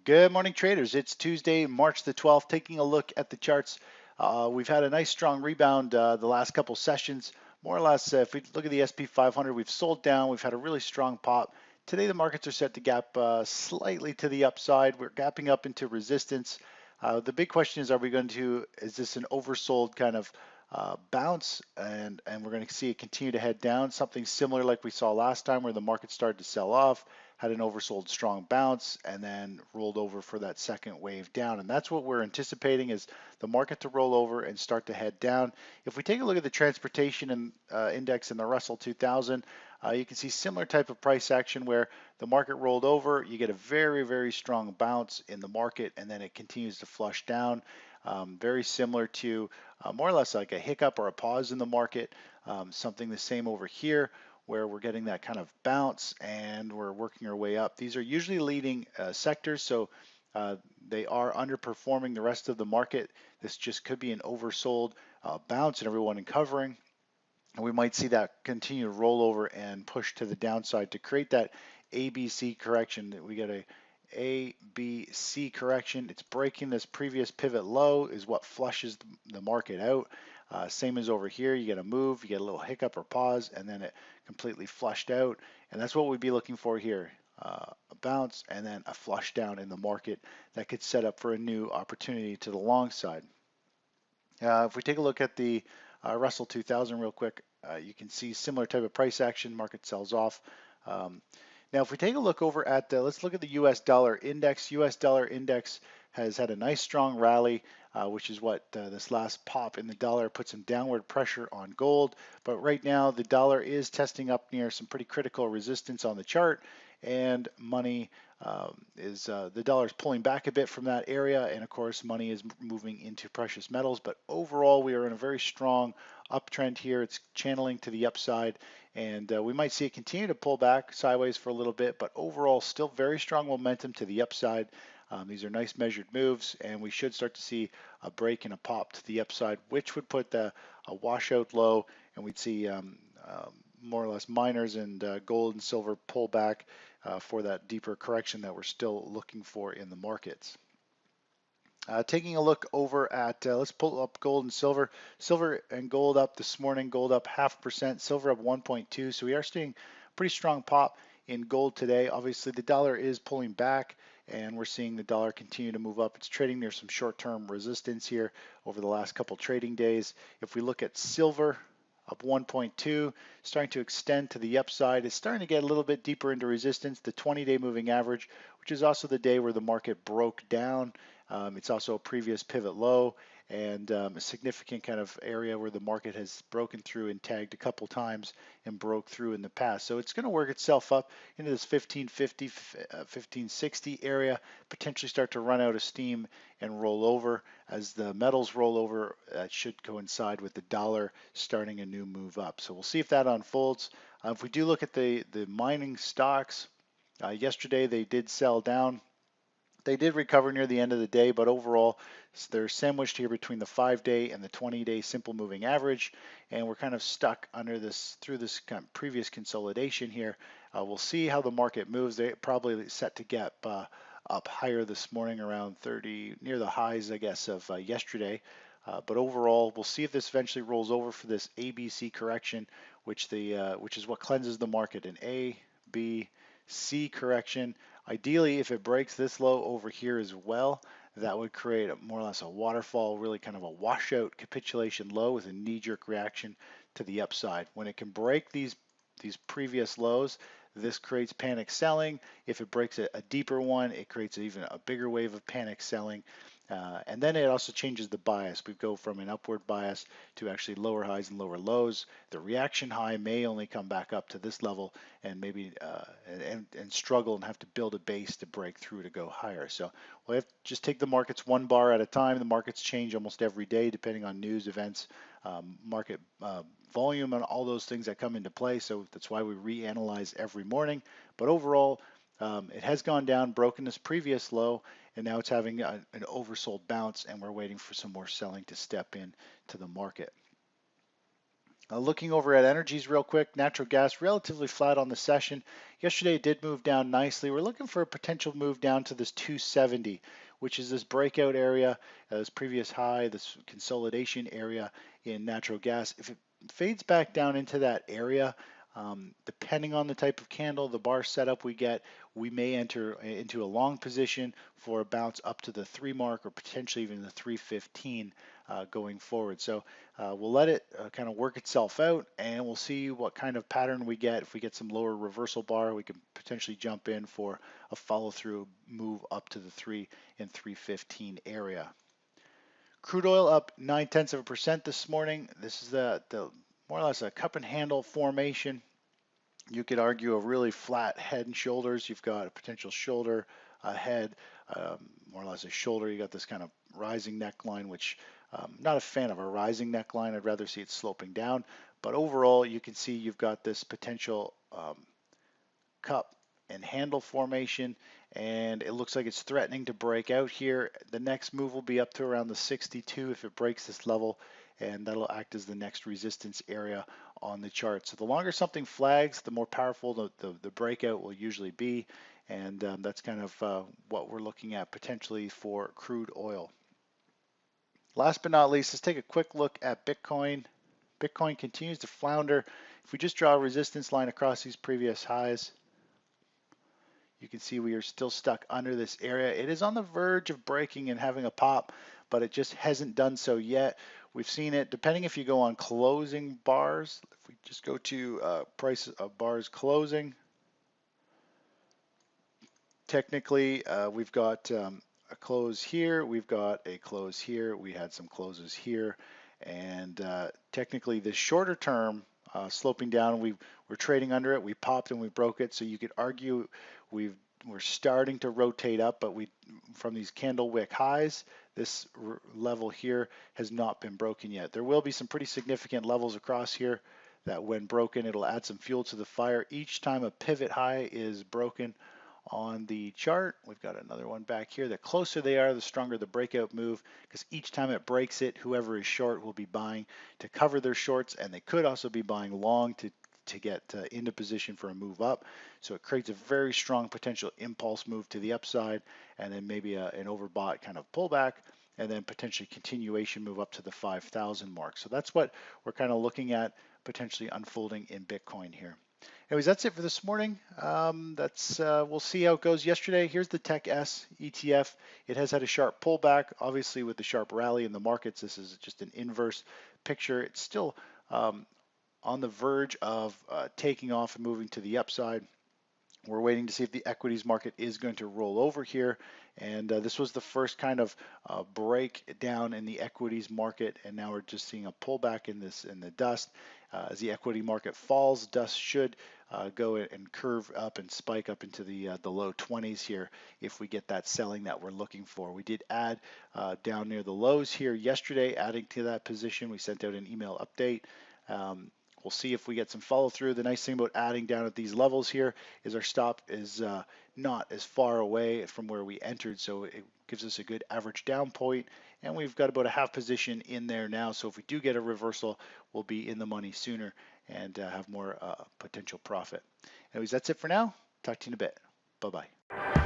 Good morning, traders. It's Tuesday, March the 12th. Taking a look at the charts, we've had a nice strong rebound the last couple sessions. More or less, if we look at the SP 500, we've sold down. We've had a really strong pop. Today, the markets are set to gap slightly to the upside. We're gapping up into resistance. The big question is, is this an oversold kind of bounce? And we're going to see it continue to head down, something similar like we saw last time where the market started to sell off, had an oversold strong bounce, and then rolled over for that second wave down. And that's what we're anticipating, is the market to roll over and start to head down. If we take a look at the transportation index and the Russell 2000, you can see similar type of price action where the market rolled over. You get a very, very strong bounce in the market, and then it continues to flush down. Very similar to more or less like a hiccup or a pause in the market. Something the same over here, where we're getting that kind of bounce and we're working our way up. These are usually leading sectors, so they are underperforming the rest of the market. This just could be an oversold bounce and everyone covering. And we might see that continue to roll over and push to the downside to create that ABC correction. We get a ABC correction. It's breaking this previous pivot low is what flushes the market out. Same as over here, you get a move, you get a little hiccup or pause, and then it completely flushed out. And that's what we'd be looking for here. A bounce and then a flush down in the market that could set up for a new opportunity to the long side. If we take a look at the Russell 2000 real quick, you can see similar type of price action. Market sells off. Now, if we take a look over at, let's look at the US dollar index. US dollar index has had a nice strong rally, which is what this last pop in the dollar put some downward pressure on gold. But right now, the dollar is testing up near some pretty critical resistance on the chart, and money the dollar is pulling back a bit from that area, and of course, money is moving into precious metals. But overall, we are in a very strong uptrend here. It's channeling to the upside, and we might see it continue to pull back sideways for a little bit, but overall still very strong momentum to the upside. These are nice measured moves, and we should start to see a break and a pop to the upside, which would put a washout low, and we'd see more or less miners and gold and silver pull back for that deeper correction that we're still looking for in the markets. Taking a look over at, let's pull up gold and silver. Silver and gold up this morning. Gold up 0.5%, silver up 1.2%. So we are seeing pretty strong pop in gold today. Obviously, the dollar is pulling back, and we're seeing the dollar continue to move up. It's trading near some short-term resistance here over the last couple trading days. If we look at silver, up 1.2, starting to extend to the upside. It's starting to get a little bit deeper into resistance, the 20-day moving average, which is also the day where the market broke down. It's also a previous pivot low, and a significant kind of area where the market has broken through and tagged a couple times and broke through in the past. So it's going to work itself up into this 1550, 1560 area, potentially start to run out of steam and roll over. As the metals roll over, that should coincide with the dollar starting a new move up. So we'll see if that unfolds. If we do look at the mining stocks, yesterday they did sell down. They did recover near the end of the day, but overall they're sandwiched here between the 5-day and the 20-day simple moving average, and we're kind of stuck under this through this kind of previous consolidation here. We'll see how the market moves. They probably set to gap up higher this morning around 30, near the highs, I guess, of yesterday. But overall, we'll see if this eventually rolls over for this ABC correction, which is what cleanses the market. An A, B, C correction. Ideally, if it breaks this low over here as well, that would create more or less a waterfall, really kind of a washout capitulation low with a knee-jerk reaction to the upside. When it can break these previous lows, this creates panic selling. If it breaks a deeper one, it creates even a bigger wave of panic selling. And then it also changes the bias. We go from an upward bias to actually lower highs and lower lows. The reaction high may only come back up to this level and maybe and struggle and have to build a base to break through to go higher. So we'll have to just take the markets one bar at a time. The markets change almost every day depending on news, events, market volume, and all those things that come into play. So that's why we reanalyze every morning. But overall, it has gone down, broken this previous low, and now it's having an oversold bounce, and we're waiting for some more selling to step in to the market. Looking over at energies real quick, natural gas relatively flat on the session. Yesterday it did move down nicely. We're looking for a potential move down to this 270, which is this breakout area, this previous high, this consolidation area in natural gas. If it fades back down into that area, depending on the type of candle, the bar setup we get, we may enter into a long position for a bounce up to the 3 mark or potentially even the 315 going forward. So we'll let it kind of work itself out, and we'll see what kind of pattern we get. If we get some lower reversal bar, we can potentially jump in for a follow-through move up to the 3 and 315 area. Crude oil up 0.9% this morning. This is the more or less a cup and handle formation. You could argue a really flat head and shoulders. You've got a potential shoulder, a head, more or less a shoulder. You got this kind of rising neckline, which not a fan of a rising neckline. I'd rather see it sloping down. But overall, you can see you've got this potential cup and handle formation, and it looks like it's threatening to break out here. The next move will be up to around the 62 if it breaks this level, and that'll act as the next resistance area on the chart. So the longer something flags, the more powerful the breakout will usually be, and that's kind of what we're looking at potentially for crude oil. Last but not least, let's take a quick look at Bitcoin. Bitcoin continues to flounder. If we just draw a resistance line across these previous highs, you can see we are still stuck under this area. It is on the verge of breaking and having a pop, but it just hasn't done so yet. We've seen it, depending if you go on closing bars, if we just go to price of bars closing, technically we've got a close here, we've got a close here, we had some closes here, and technically the shorter term sloping down, we're trading under it, we popped and we broke it, so you could argue we're starting to rotate up, but from these candle wick highs, this level here has not been broken yet. There will be some pretty significant levels across here that when broken, it'll add some fuel to the fire. Each time a pivot high is broken on the chart, we've got another one back here. The closer they are, the stronger the breakout move, because each time it breaks it, whoever is short will be buying to cover their shorts, and they could also be buying long to get into position for a move up. So it creates a very strong potential impulse move to the upside, and then maybe an overbought kind of pullback, and then potentially continuation move up to the 5,000 mark. So that's what we're kind of looking at potentially unfolding in Bitcoin here. Anyways, that's it for this morning. We'll see how it goes. Yesterday, here's the Tech S ETF. It has had a sharp pullback. Obviously, with the sharp rally in the markets, this is just an inverse picture. It's still on the verge of taking off and moving to the upside. We're waiting to see if the equities market is going to roll over here. And this was the first kind of break down in the equities market. And now we're just seeing a pullback in the dust. As the equity market falls, dust should go and curve up and spike up into the low 20s here if we get that selling that we're looking for. We did add down near the lows here yesterday, adding to that position. We sent out an email update. We'll see if we get some follow through. The nice thing about adding down at these levels here is our stop is not as far away from where we entered, so it gives us a good average down point, and we've got about a half position in there now. So if we do get a reversal, we'll be in the money sooner and have more potential profit. Anyways, that's it for now. Talk to you in a bit. Bye-bye.